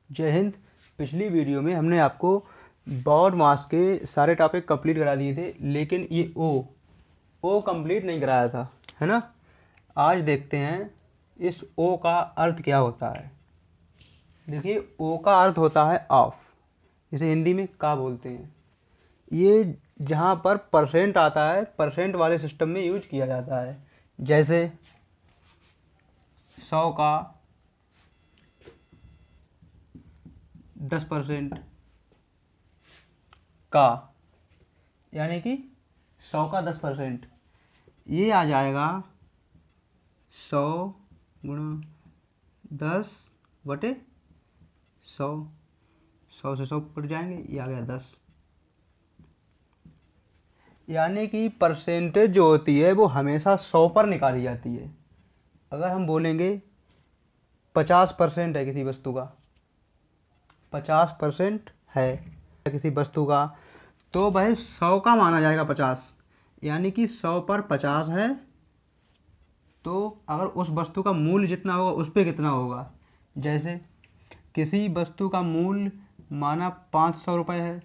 जय हिंद। पिछली वीडियो में हमने आपको बॉड मास के सारे टॉपिक कंप्लीट करा दिए थे, लेकिन ये ओ कंप्लीट नहीं कराया था, है ना। आज देखते हैं इस ओ का अर्थ क्या होता है। देखिए, ओ का अर्थ होता है ऑफ, जिसे हिंदी में का बोलते हैं। ये जहाँ पर परसेंट आता है, परसेंट वाले सिस्टम में यूज किया जाता है। जैसे 100 का 10% का, यानी कि 100 का 10%, ये आ जाएगा 100 गुणा 10/100। 100 से 100 कट जाएंगे, ये आ गया 10। यानी कि परसेंटेज जो होती है वो हमेशा 100 पर निकाली जाती है। अगर हम बोलेंगे 50% है किसी वस्तु का, 50% है किसी वस्तु का, तो वह 100 का माना जाएगा 50। यानी कि 100 पर 50 है, तो अगर उस वस्तु का मूल्य जितना होगा उस पर कितना होगा। जैसे किसी वस्तु का मूल्य माना 500 रुपये है,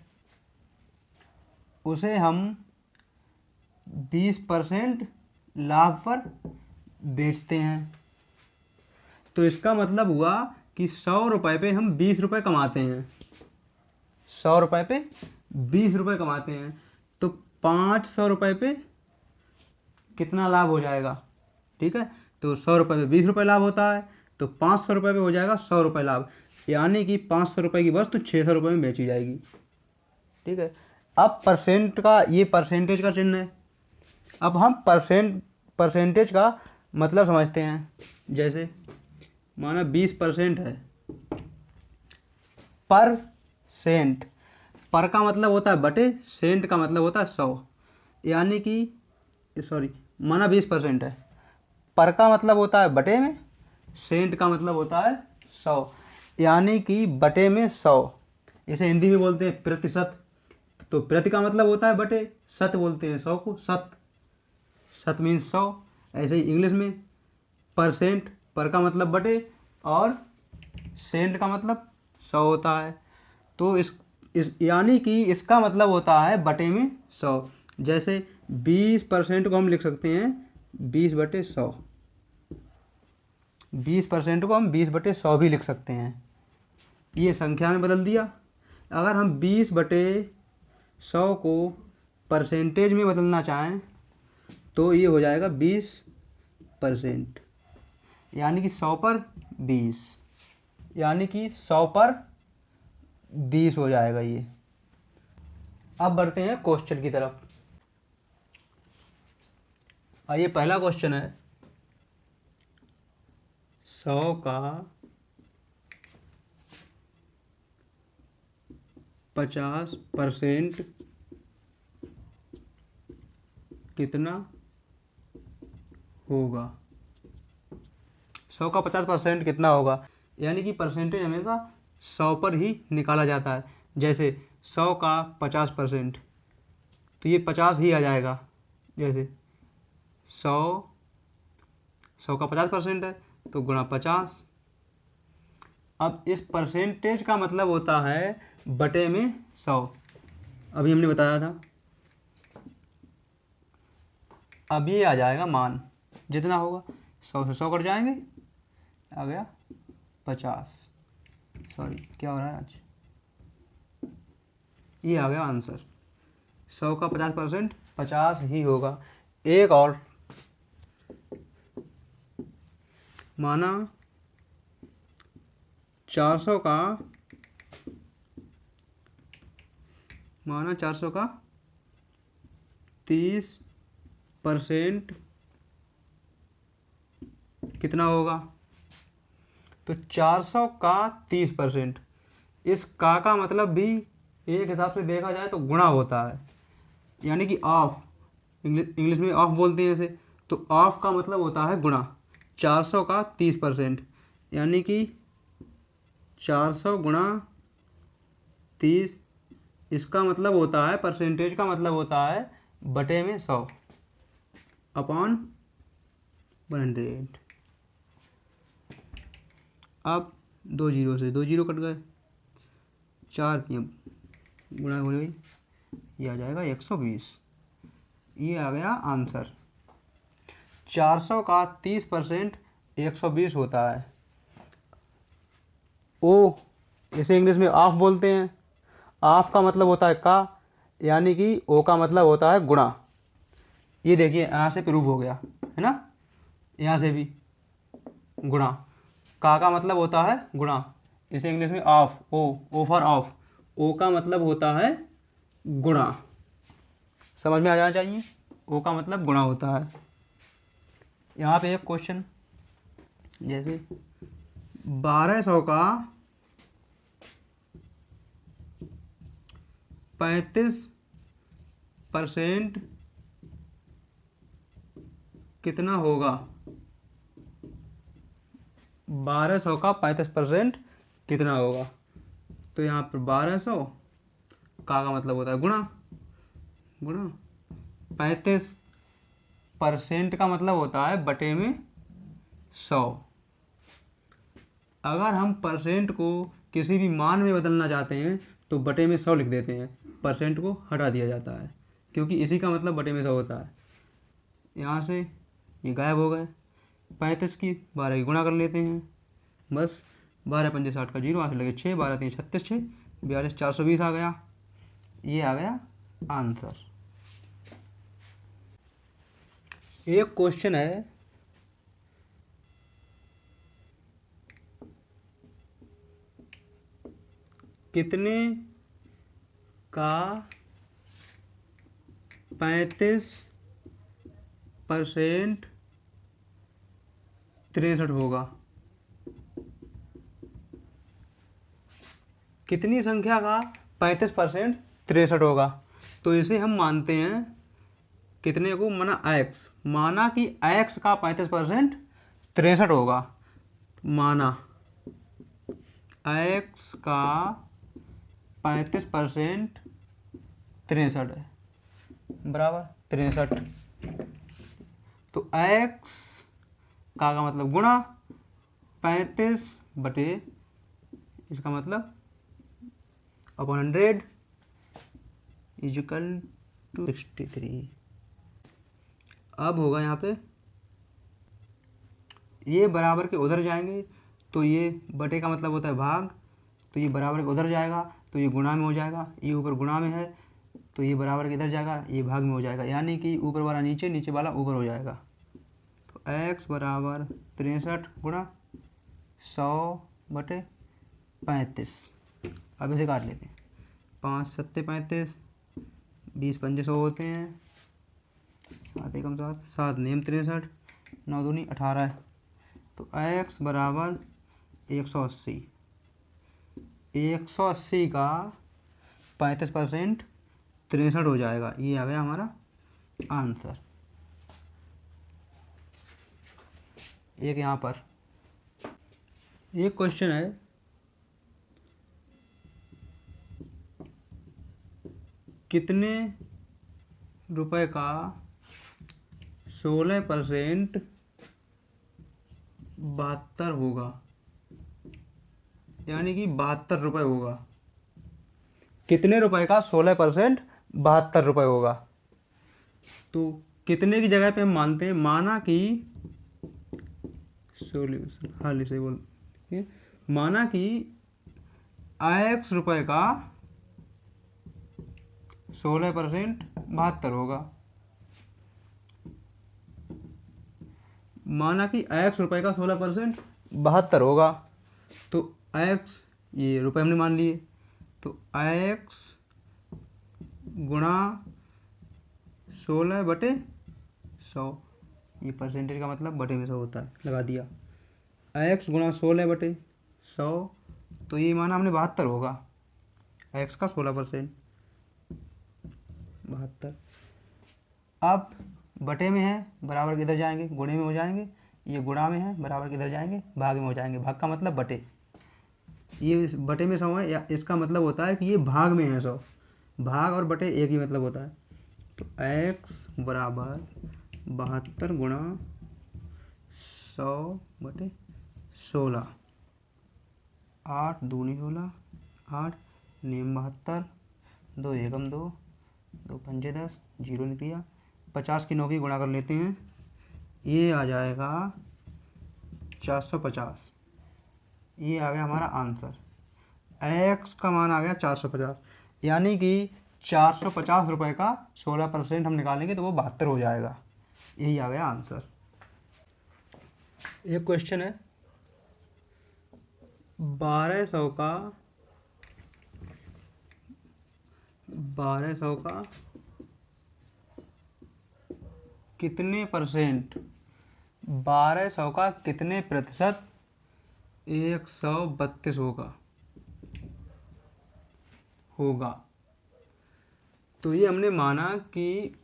उसे हम 20% लाभ पर बेचते हैं, तो इसका मतलब हुआ कि 100 रुपये पे हम 20 रुपये कमाते हैं। 100 रुपये पे 20 रुपये कमाते हैं, तो 500 रुपये पे कितना लाभ हो जाएगा। ठीक है, तो 100 रुपये पे 20 रुपये लाभ होता है, तो 500 रुपये पे हो जाएगा 100 रुपये लाभ। यानी कि 500 रुपये की वस्तु 600 रुपये में बेची जाएगी। ठीक है, अब परसेंट का, ये परसेंटेज का चिन्ह है। अब हम परसेंटेज का मतलब समझते हैं। जैसे माना 20% है, परसेंट, पर का मतलब होता है बटे, सेंट का मतलब होता है 100। यानी कि माना 20% है, पर का मतलब होता है बटे में, सेंट का मतलब होता है 100। यानी कि बटे में 100, इसे हिंदी में बोलते हैं प्रतिशत। तो प्रति का मतलब होता है बटे, शत बोलते हैं 100 को, शत मीन्स 100। ऐसे ही इंग्लिश में परसेंट, पर का मतलब बटे और सेंट का मतलब 100 होता है। तो इस यानी कि इसका मतलब होता है बटे में 100। जैसे 20% को हम लिख सकते हैं 20/100। 20% को हम 20/100 भी लिख सकते हैं। ये संख्या में बदल दिया। अगर हम 20/100 को परसेंटेज में बदलना चाहें तो ये हो जाएगा 20%। यानी कि 100 पर 20, यानी कि 100 पर 20 हो जाएगा ये। अब बढ़ते हैं क्वेश्चन की तरफ। आइए, पहला क्वेश्चन है 100 का 50% कितना होगा। 100 का 50% कितना होगा, यानी कि परसेंटेज हमेशा 100 पर ही निकाला जाता है। जैसे 100 का 50%, तो ये 50 ही आ जाएगा। जैसे 100 का 50% है, तो गुणा 50। अब इस परसेंटेज का मतलब होता है बटे में 100, अभी हमने बताया था। अब ये आ जाएगा मान जितना होगा, 100 से 100 कट जाएंगे, आ गया 50। क्या हो रहा है आज, ये आ गया आंसर। 100 का 50% 50 ही होगा। एक और, माना 400 का 30% कितना होगा। तो 400 का 30%, इस का मतलब भी एक हिसाब से देखा जाए तो गुणा होता है। यानी कि ऑफ, इंग्लिश में ऑफ बोलते हैं इसे, तो ऑफ का मतलब होता है गुणा। 400 का 30%, यानी कि 400 गुणा 30, इसका मतलब होता है, परसेंटेज का मतलब होता है बटे में 100 अपॉन 100। अब दो जीरो से दो जीरो कट गए, 4 की गुणा हो गई, ये आ जाएगा 120। ये आ गया आंसर। 400 का 30% 120 होता है। ओ, इसे इंग्लिश में ऑफ बोलते हैं। ऑफ का मतलब होता है का, यानी कि ओ का मतलब होता है गुणा। ये देखिए यहाँ से प्रूव हो गया है ना, यहाँ से भी गुणा। का मतलब होता है गुणा, इसे इंग्लिश में ऑफ, ओ फॉर ऑफ, ओ का मतलब होता है गुणा। समझ में आ जाना चाहिए, ओ का मतलब गुणा होता है। यहाँ पे एक क्वेश्चन, जैसे 1200 का 35% कितना होगा। 1200 का 35% कितना होगा। तो यहाँ पर 1200 का मतलब होता है गुणा, गुणा 35% का मतलब होता है बटे में 100। अगर हम परसेंट को किसी भी मान में बदलना चाहते हैं तो बटे में 100 लिख देते हैं, परसेंट को हटा दिया जाता है, क्योंकि इसी का मतलब बटे में 100 होता है। यहाँ से ये गायब हो गए, 35 की 12 की गुणा कर लेते हैं, बस 12 पंजे 60 का जीरो, यहाँ से लगे 6, 12 3 36, 6 42 420 आ गया। ये आ गया आंसर। एक क्वेश्चन है, कितने का 35% 63 होगा। कितनी संख्या का 35% 63 होगा। तो इसे हम मानते हैं कितने को, माना एक्स, माना कि एक्स का 35% 63 होगा। माना एक्स का 35% 63 है, बराबर 63। तो एक्स का मतलब गुणा 35 बटे, इसका मतलब अपॉन 100 इजिकल टू 63। अब होगा यहाँ पे, ये बराबर के उधर जाएंगे तो ये बटे का मतलब होता है भाग, तो ये बराबर के उधर जाएगा तो ये गुणा में हो जाएगा, ये ऊपर गुणा में है तो ये बराबर के इधर जाएगा, ये भाग में हो जाएगा, यानी कि ऊपर वाला नीचे, नीचे वाला ऊपर हो जाएगा। तो x बराबर 63 गुणा 100 बटे 35। अब इसे काट लेते हैं, 5 सत्ते 35, 20 पंजे 100 होते हैं, 7 एकम 7, 7 नेम 63, 9 दूनी 18 है। तो x बराबर 180। 180 का 35% 63 हो जाएगा। ये आ गया हमारा आंसर। एक यहाँ पर एक क्वेश्चन है, कितने रुपए का 16% 72 होगा, यानी कि 72 रुपये होगा। कितने रुपए का 16% 72 रुपये होगा। तो कितने की जगह पे हम मानते हैं, माना कि सॉल्यूशन, हाल से बोल, माना कि x रुपए का 16% 72 होगा। माना कि x रुपए का 16% 72 होगा। तो x, ये रुपए हमने मान लिए, तो x गुणा 16 बटे 100, ये परसेंटेज का मतलब बटे में 100 होता है, लगा दिया। x गुणा 16 बटे 100, तो ये माना हमने 72 होगा, x का 16% 72। अब बटे में है, बराबर के इधर जाएंगे, गुणे में हो जाएंगे, ये गुणा में है, बराबर के इधर जाएंगे, भाग में हो जाएंगे। भाग का मतलब बटे, ये बटे में 100 है, या इसका मतलब होता है कि ये भाग में है 100। भाग और बटे एक ही मतलब होता है। तो x बराबर 72 गुणा 100 बटे 16, 8 दूनी 16, 8 नेम 72, 2 एकम 2, 2 पंजे 10, जीरो निकलिया। 50 की 9 की गुणा कर लेते हैं, ये आ जाएगा 450। ये आ गया हमारा आंसर। एक्स का मान आ गया 450, यानी कि 450 रुपये का 16% हम निकालेंगे तो वो 72 हो जाएगा। यही आ गया आंसर। एक क्वेश्चन है, 1200 का कितने परसेंट, 1200 का कितने प्रतिशत 132 होगा। तो ये हमने माना कि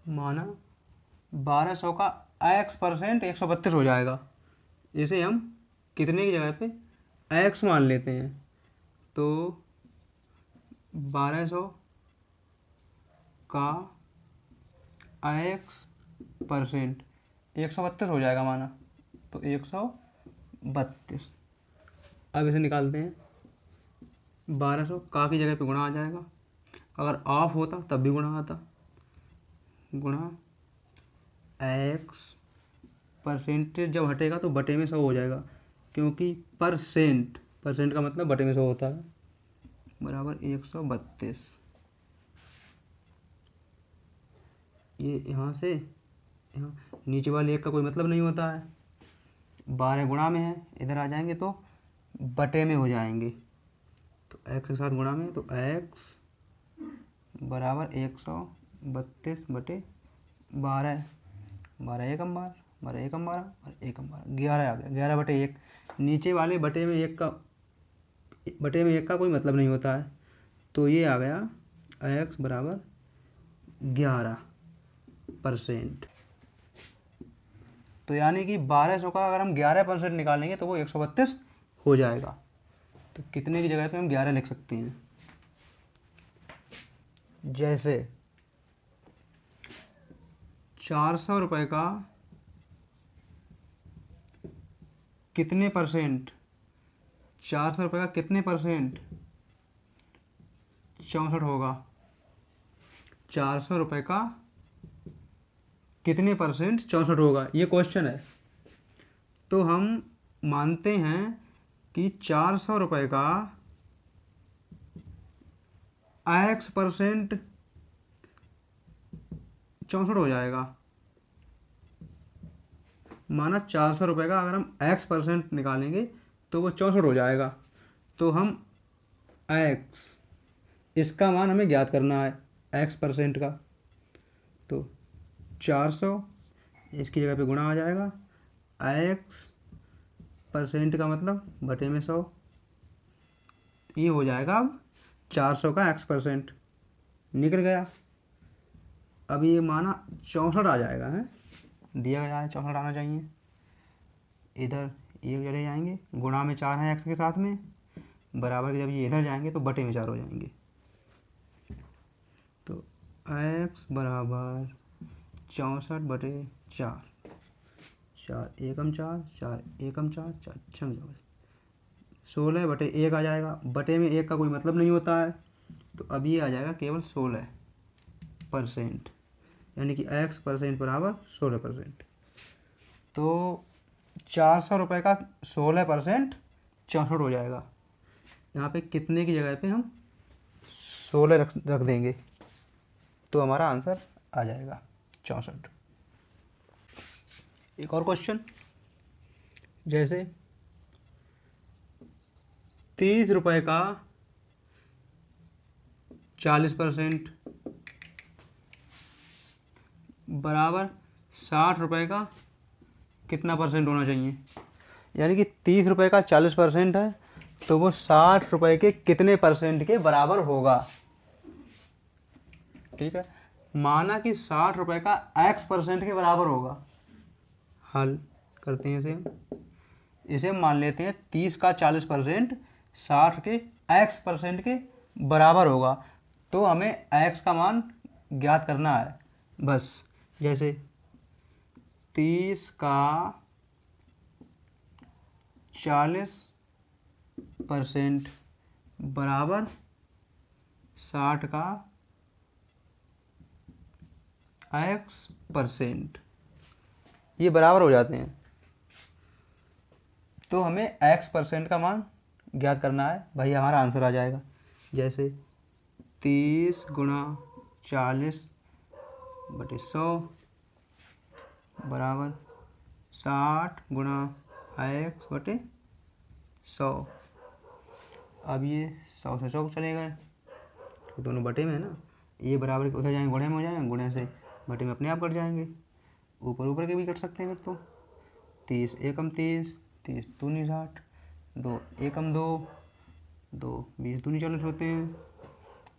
1200 का x% 132 हो जाएगा। इसे हम कितने की जगह पे x मान लेते हैं, तो 1200 का x% 132 हो जाएगा माना, तो 132। अब इसे निकालते हैं, 1200 का की जगह पे गुणा आ जाएगा, अगर ऑफ होता तब भी गुणा आता, गुणा x परसेंटेज जब हटेगा तो बटे में 100 हो जाएगा, क्योंकि परसेंट का मतलब बटे में 100 होता है, बराबर 132। ये यहाँ से यहाँ नीचे वाले एक का कोई मतलब नहीं होता है, 12 गुणा में है, इधर आ जाएंगे तो बटे में हो जाएंगे, तो x के साथ गुणा में, तो x बराबर 132 बटे 12, 12 एकम 12, 12 एकम 12 और एकम 12, 11 आ गया, 11 बटे 1। नीचे वाले बटे में एक का कोई मतलब नहीं होता है, तो ये आ गया x बराबर 11%। तो यानी कि 1200 का अगर हम 11% निकालेंगे तो वो 132 हो जाएगा। तो कितने की जगह पे हम 11 लिख सकते हैं, जैसे 400 रुपये का कितने परसेंट, 400 रुपये का कितने परसेंट 64 होगा, 400 रुपये का कितने परसेंट 64 होगा, ये क्वेश्चन है। तो हम मानते हैं कि 400 रुपये का x% 64 हो जाएगा, माना 400 रुपये का अगर हम x% निकालेंगे तो वो 64 हो जाएगा। तो हम x, इसका मान हमें ज्ञात करना है x% का, तो 400 इसकी जगह पे गुणा आ जाएगा, x% का मतलब बटे में 100, ये हो जाएगा। अब 400 का x% निकल गया, अब ये माना 64 आ जाएगा, है दिया गया है 64 आना चाहिए। इधर ये चले जाएंगे, गुणा में 4 है x के साथ में, बराबर के जब ये इधर जाएंगे तो बटे में 4 हो जाएंगे, तो x बराबर 64 बटे 4, 4 एकम 4, 4 एकम 4, 4 छम 16 बटे 1 आ जाएगा, बटे में 1 का कोई मतलब नहीं होता है, तो अब ये आ जाएगा केवल 16%, यानी कि x% बराबर 16%। तो 400 रुपये का 16% 64 हो जाएगा। यहाँ पे कितने की जगह पे हम 16 रख देंगे तो हमारा आंसर आ जाएगा 64। एक और क्वेश्चन, जैसे 30 रुपये का 40% बराबर 60 रुपये का कितना परसेंट होना चाहिए, यानी कि 30 रुपये का 40% है तो वो 60 रुपये के कितने परसेंट के बराबर होगा। ठीक है, माना कि 60 रुपये का x% के बराबर होगा। हल करते हैं इसे मान लेते हैं 30 का 40% 60 के x% के बराबर होगा, तो हमें x का मान ज्ञात करना है बस। जैसे 30 का 40% बराबर 60 का x%, ये बराबर हो जाते हैं। तो हमें x% का मान ज्ञात करना है, भाई हमारा आंसर आ जाएगा। जैसे 30 गुणा 40/100 बराबर 60 गुणा x/100। अब ये 100 से 100 चले गए, दोनों बटे में है ना, ये बराबर उधर जाएंगे गुणे में हो जाएंगे, गुणे से बटे में अपने आप कट जाएंगे, ऊपर ऊपर के भी कट सकते हैं फिर तो। 30 एकम 30, 30 दूनी 60, 2 एकम 2, 2 20 दूनी 40 होते हैं,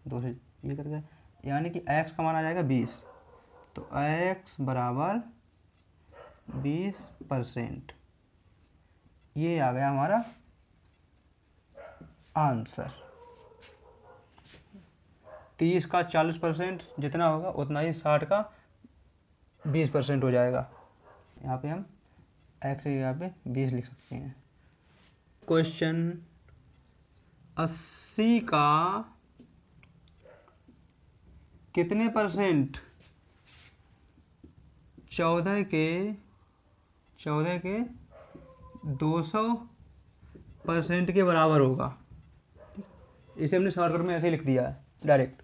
2 से ये कट गए, यानी कि x का मान आ जाएगा 20। तो x बराबर 20%, ये आ गया हमारा आंसर। 30 का 40% जितना होगा उतना ही 60 का 20% हो जाएगा। यहाँ पे हम x की जगह पे 20 लिख सकते हैं। क्वेश्चन 80 का कितने परसेंट 14 के 200% के बराबर होगा। इसे हमने शॉर्टकट में ऐसे ही लिख दिया है, डायरेक्ट,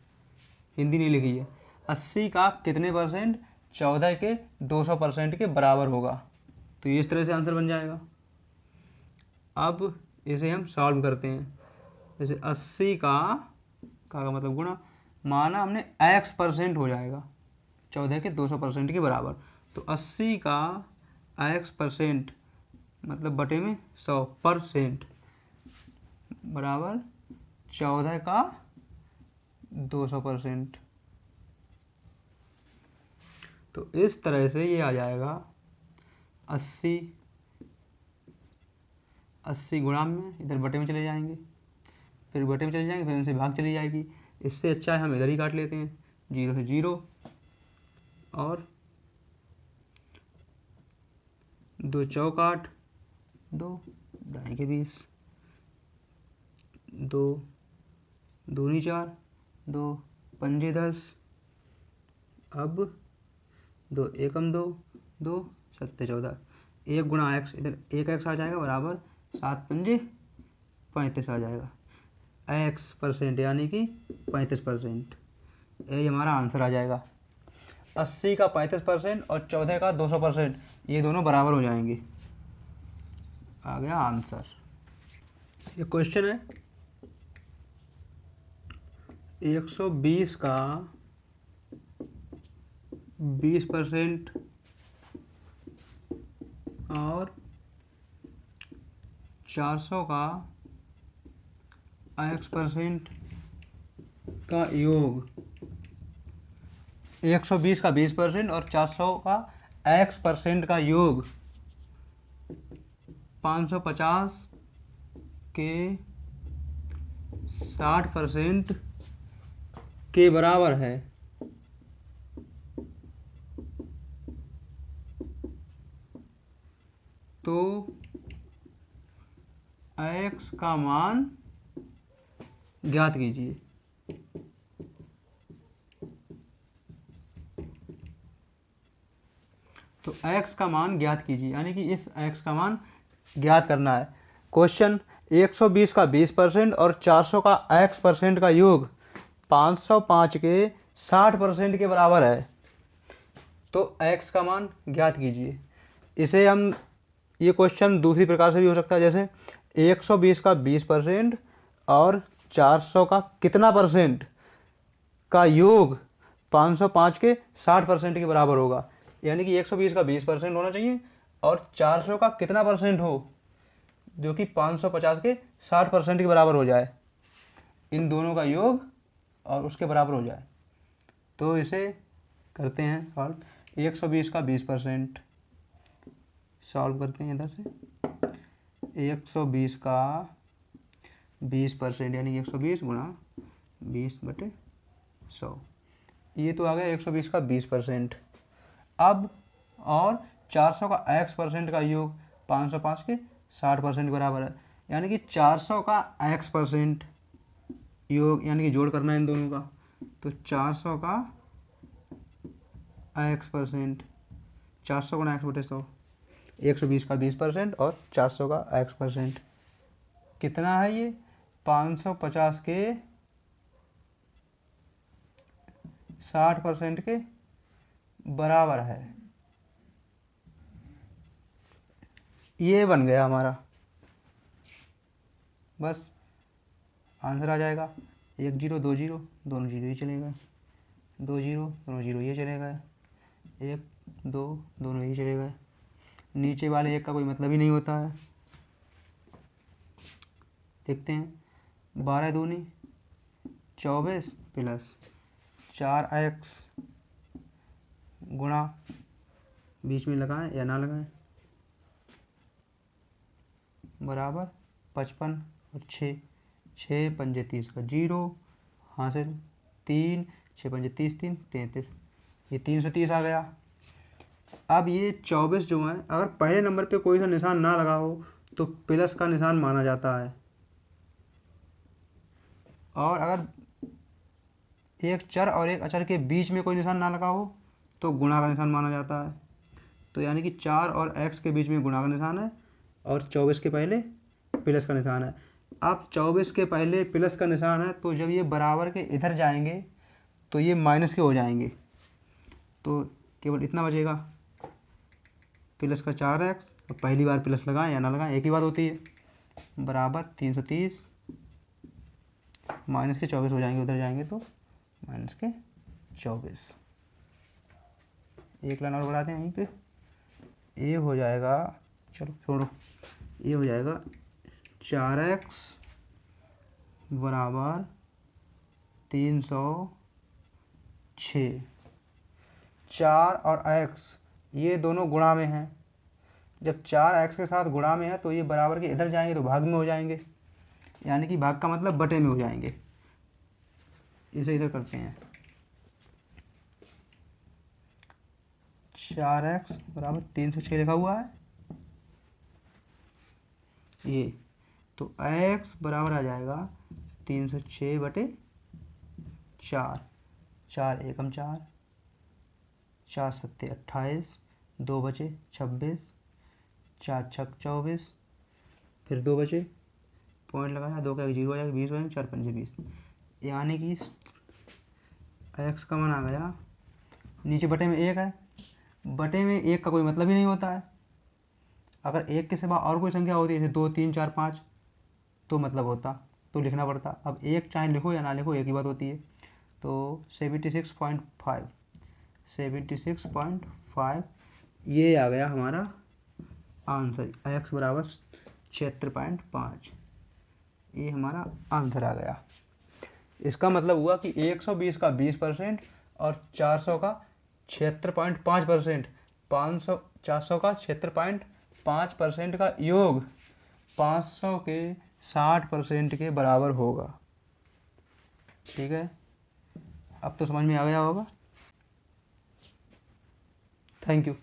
हिंदी नहीं लिखी है। 80 का कितने परसेंट 14 के 200% के बराबर होगा, तो ये इस तरह से आंसर बन जाएगा। अब इसे हम सॉल्व करते हैं। जैसे 80 का मतलब गुणा, माना हमने x% हो जाएगा 14 के 200% के बराबर, तो 80 का x% मतलब बटे में 100% बराबर 14 का 200%। तो इस तरह से ये आ जाएगा 80 गुणा में, इधर बटे में चले जाएंगे, फिर बटे में चले जाएंगे, फिर इनसे भाग चली जाएगी। इससे अच्छा है हम इधर ही काट लेते हैं, 0 से 0 और 2 चौक 8, 2 दाएं के 20, 2 दूनी 4, 2 पंजे 10, अब 2 एकम 2, 2 सत्ते 14, 1 गुणा x, इधर 1x आ जाएगा बराबर 7 पंजे 35 आ जाएगा, x% यानी कि 35%, ये हमारा आंसर आ जाएगा। 80 का 35% और 14 का 200%, ये दोनों बराबर हो जाएंगे, आ गया आंसर। ये क्वेश्चन है 120 का 20% और 400 का x% का योग। 120 का 20% और 400 का x% का योग 550 के 60% के बराबर है। तो x का मान ज्ञात कीजिए। तो x का मान ज्ञात कीजिए, यानी कि इस x का मान ज्ञात करना है। क्वेश्चन 120 का 20% और 400 का x% का योग 505 के 60% के बराबर है। तो x का मान ज्ञात कीजिए। इसे हम, ये क्वेश्चन दूसरी प्रकार से भी हो सकता है, जैसे 120 का 20% और 400 का कितना परसेंट का योग 505 के 60% के बराबर होगा। यानी कि 120 का 20% होना चाहिए और 400 का कितना परसेंट हो जो कि 550 के 60% के बराबर हो जाए, इन दोनों का योग और उसके बराबर हो जाए। तो इसे करते हैं सॉल्व। 120 का 20% सॉल्व करते हैं इधर से। 120 का 20% यानी कि 120 गुणा 20/100 ये तो आ गया 120 का 20%। अब और 400 का x% का योग 505 के 60% बराबर है, यानी कि 400 का x% योग, यानी कि जोड़ करना है इन दोनों का, तो 400 का x%, 400 गुणा x बटे 100, 120 का 20% और 400 का x%, कितना है ये 550 के 60% के बराबर है। ये बन गया हमारा, बस आंसर आ जाएगा। 1 0 2 0 दोनों जीरो ही चले गए, 2 0 दोनों जीरो ये चले गए, 1 2 दोनों ही चले गए, नीचे वाले एक का कोई मतलब ही नहीं होता है। देखते हैं, 12 दूनी 24 प्लस 4x गुणा, बीच में लगाएं या ना लगाएं, बराबर 55 और 6 6 पंजे 30 का 0 हासिल, 3 6 पंजे 30 3 33, ये 330 आ गया। अब ये 24 जो है, अगर पहले नंबर पे कोई सा निशान ना लगा हो तो प्लस का निशान माना जाता है, और अगर एक चर और एक अचर के बीच में कोई निशान ना लगा हो तो गुणा का निशान माना जाता है। तो यानी कि 4 और x के बीच में गुणा का निशान है और 24 के पहले प्लस का निशान है। अब 24 के पहले प्लस का निशान है, तो जब ये बराबर के इधर जाएंगे तो ये माइनस के हो जाएंगे, तो केवल इतना बचेगा, प्लस का 4x, और पहली बार प्लस लगाएं या ना लगाएं एक ही बात होती है, बराबर 330 माइनस के 24 हो जाएंगे, उधर जाएंगे तो माइनस के 24। एक लाइन और बढ़ाते हैं यहीं पे, ये हो जाएगा, चलो छोड़ो, ये हो जाएगा 4x बराबर 306। 4 और x ये दोनों गुणा में हैं, जब 4x के साथ गुणा में है तो ये बराबर के इधर जाएंगे तो भाग में हो जाएंगे, यानी कि भाग का मतलब बटे में हो जाएंगे। इसे इधर करते हैं, 4x बराबर 306 लिखा हुआ है ये, तो x बराबर आ जाएगा 306 बटे 4, 4 एकम 4, 4 सत्ते 28, 2 बचे 26, 4 छक 24, फिर 2 बचे, पॉइंट लगाया, 2 का 0 हो जाएगा, 20 हो जाएंगे, 4 पंजे 20, यानी कि x का मान आ गया, नीचे बटे में 1 है, बटे में 1 का कोई मतलब ही नहीं होता है, अगर 1 के सिवा और कोई संख्या होती है जैसे 2 3 4 5 तो मतलब होता, तो लिखना पड़ता। अब 1 चाहे लिखो या ना लिखो एक ही बात होती है, तो 76.5 ये आ गया हमारा आंसर, x बराबर 76.5, ये हमारा आंसर आ गया। इसका मतलब हुआ कि 120 का 20% और 400 का 76.5%, 400 का 76.5% का योग 500 के 60% के बराबर होगा। ठीक है, अब तो समझ में आ गया होगा। Thank you.